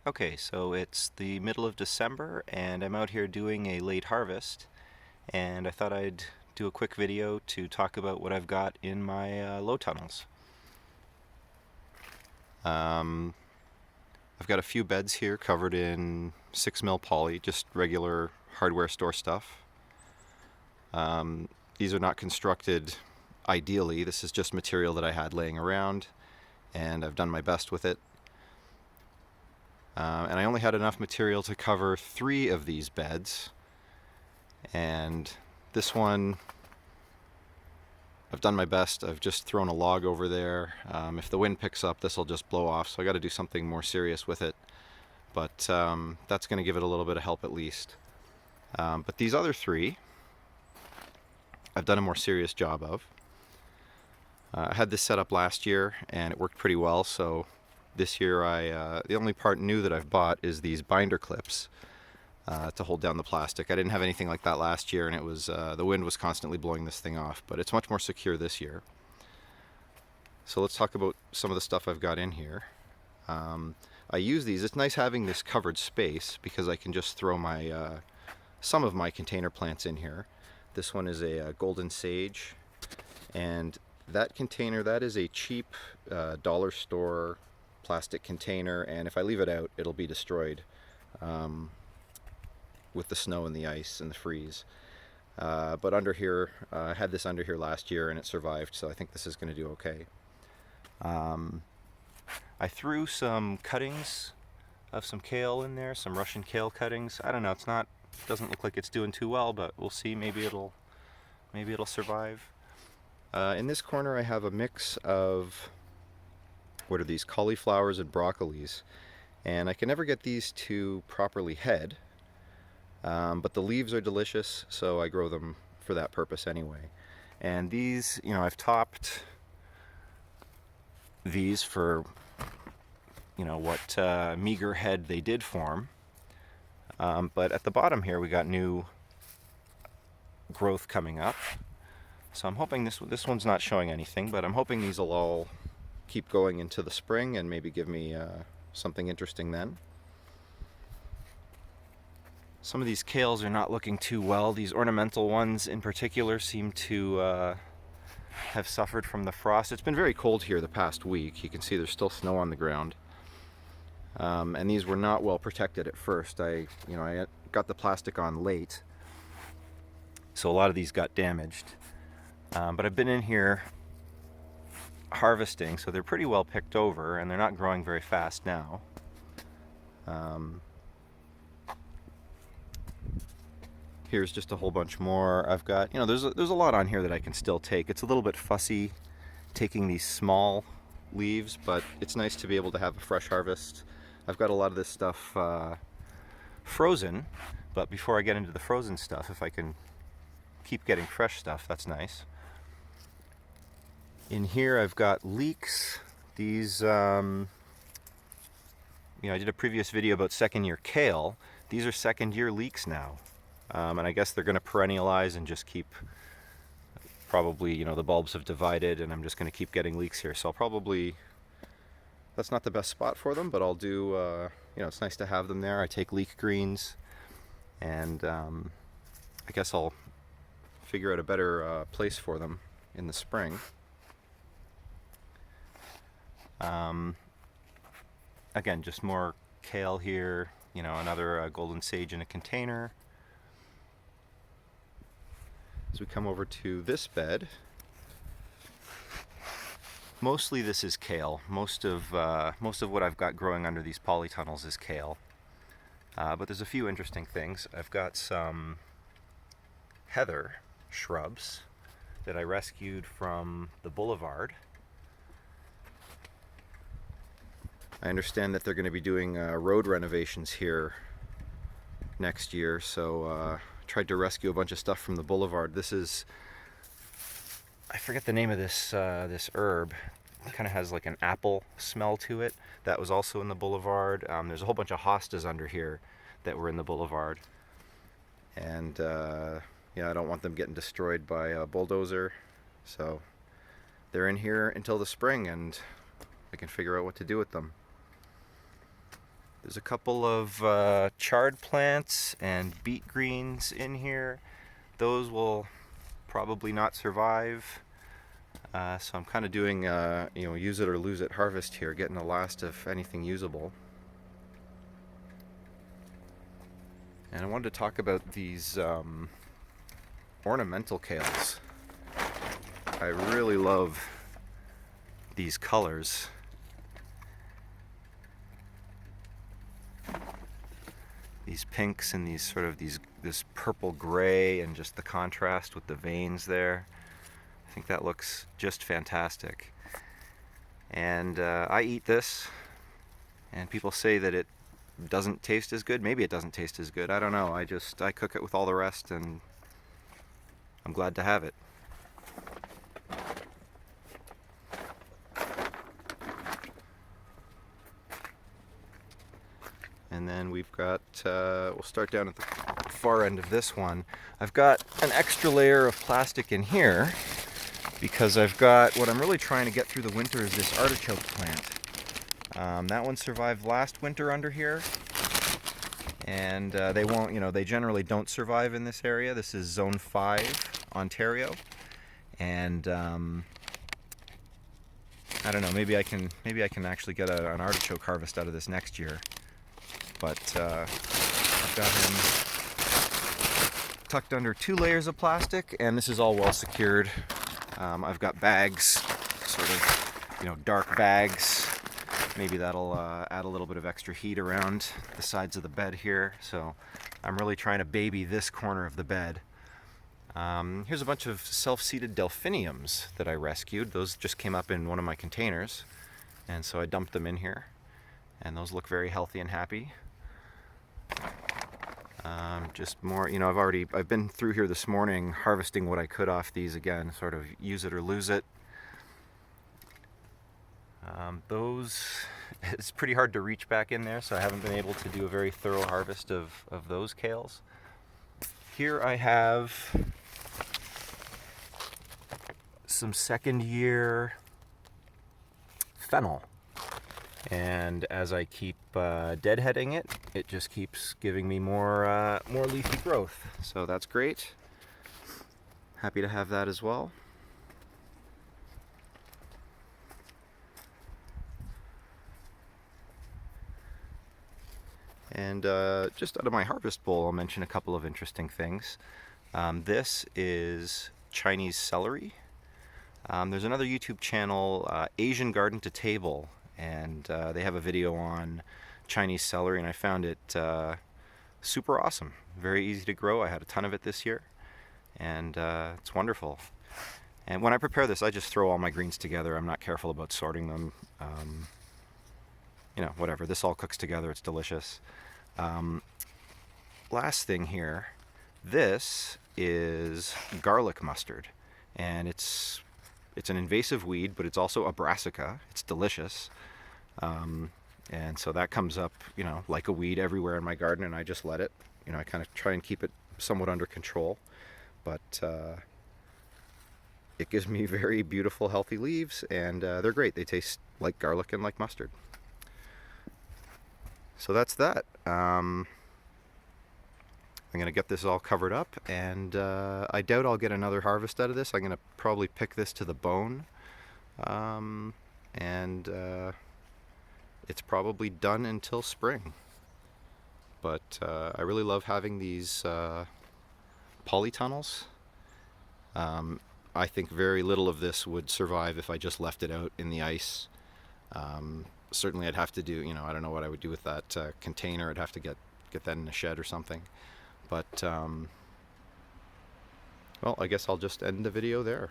Okay, so it's the middle of December and I'm out here doing a late harvest, and I thought I'd do a quick video to talk about what I've got in my low tunnels. Um, I've got a few beds here covered in 6 mil poly, just regular hardware store stuff. These are not constructed ideally, this is just material that I had laying around and I've done my best with it. And I only had enough material to cover 3 of these beds, and this one I've done my best. I've just thrown a log over there. If the wind picks up, this will just blow off, so I got to do something more serious with it, but that's going to give it a little bit of help at least. But these other 3 I've done a more serious job of. I had this set up last year and it worked pretty well, so this year the only part new that I've bought is these binder clips to hold down the plastic. I didn't have anything like that last year, and it was the wind was constantly blowing this thing off, but it's much more secure this year. So let's talk about some of the stuff I've got in here. I use these. It's nice having this covered space because I can just throw my some of my container plants in here. This one is a golden sage, and that container, that is a cheap dollar store plastic container, and if I leave it out, it'll be destroyed with the snow and the ice and the freeze. But under here, I had this under here last year and it survived, so I think this is going to do okay. I threw some cuttings of some kale in there, some Russian kale cuttings. I don't know, doesn't look like it's doing too well, but we'll see. Maybe it'll survive. In this corner I have a mix of, what are these, cauliflowers and broccolis, and I can never get these to properly head, but the leaves are delicious, so I grow them for that purpose anyway. And these, I've topped these for what meager head they did form, but at the bottom here we got new growth coming up, so I'm hoping this one's not showing anything, but I'm hoping these will all keep going into the spring and maybe give me something interesting then. Some of these kales are not looking too well. These ornamental ones in particular seem to have suffered from the frost. It's been very cold here the past week. You can see there's still snow on the ground. And these were not well protected at first. I got the plastic on late, so a lot of these got damaged. But I've been in here harvesting, so they're pretty well picked over and they're not growing very fast now. Here's just a whole bunch more. I've got, there's a lot on here that I can still take. It's a little bit fussy taking these small leaves, but it's nice to be able to have a fresh harvest. I've got a lot of this stuff frozen, but before I get into the frozen stuff, if I can keep getting fresh stuff, that's nice. In here I've got leeks. These, I did a previous video about second year kale. These are second year leeks now. And I guess they're going to perennialize and just keep, probably, the bulbs have divided and I'm just going to keep getting leeks here. So I'll probably, that's not the best spot for them, but I'll do, it's nice to have them there. I take leek greens, and I guess I'll figure out a better place for them in the spring. Again, just more kale here, another golden sage in a container. As we come over to this bed, mostly this is kale. Most of what I've got growing under these polytunnels is kale. But there's a few interesting things. I've got some heather shrubs that I rescued from the boulevard. I understand that they're going to be doing road renovations here next year, so tried to rescue a bunch of stuff from the boulevard. This is, I forget the name of this this herb. It kind of has like an apple smell to it. That was also in the boulevard. There's a whole bunch of hostas under here that were in the boulevard, and I don't want them getting destroyed by a bulldozer, so they're in here until the spring, and I can figure out what to do with them. There's a couple of chard plants and beet greens in here. Those will probably not survive. So I'm kind of doing, use it or lose it harvest here, getting the last of anything usable. And I wanted to talk about these ornamental kales. I really love these colors. These pinks and these sort of this purple gray, and just the contrast with the veins there. I think that looks just fantastic. And I eat this, and people say that it doesn't taste as good. Maybe it doesn't taste as good. I don't know. I cook it with all the rest, and I'm glad to have it. And then we've got, we'll start down at the far end of this one. I've got an extra layer of plastic in here because I've got, what I'm really trying to get through the winter is this artichoke plant. That one survived last winter under here, and they won't, they generally don't survive in this area. This is Zone 5, Ontario, and I don't know, maybe I can actually get an artichoke harvest out of this next year. But I've got him tucked under 2 layers of plastic, and this is all well secured. I've got bags, sort of, dark bags. Maybe that'll add a little bit of extra heat around the sides of the bed here. So I'm really trying to baby this corner of the bed. Here's a bunch of self-seeded delphiniums that I rescued. Those just came up in one of my containers, and so I dumped them in here, and those look very healthy and happy. Just more, I've been through here this morning harvesting what I could off these again, sort of use it or lose it. It's pretty hard to reach back in there, so I haven't been able to do a very thorough harvest of those kales. Here I have some second year fennel. And as I keep deadheading it, it just keeps giving me more leafy growth. So that's great. Happy to have that as well. And just out of my harvest bowl, I'll mention a couple of interesting things. This is Chinese celery. There's another YouTube channel, Asian Garden to Table, and they have a video on Chinese celery, and I found it super awesome. Very easy to grow. I had a ton of it this year, and it's wonderful. And when I prepare this, I just throw all my greens together. I'm not careful about sorting them. Whatever. This all cooks together. It's delicious. Last thing here, this is garlic mustard, and it's an invasive weed, but it's also a brassica. It's delicious. And so that comes up, like a weed everywhere in my garden, and I just let it. I kind of try and keep it somewhat under control, but it gives me very beautiful, healthy leaves, and they're great. They taste like garlic and like mustard. So that's that. I'm going to get this all covered up, and I doubt I'll get another harvest out of this. I'm going to probably pick this to the bone, and it's probably done until spring. But I really love having these polytunnels. I think very little of this would survive if I just left it out in the ice. Certainly I'd have to do, I don't know what I would do with that container. I'd have to get that in a shed or something. But, well, I guess I'll just end the video there.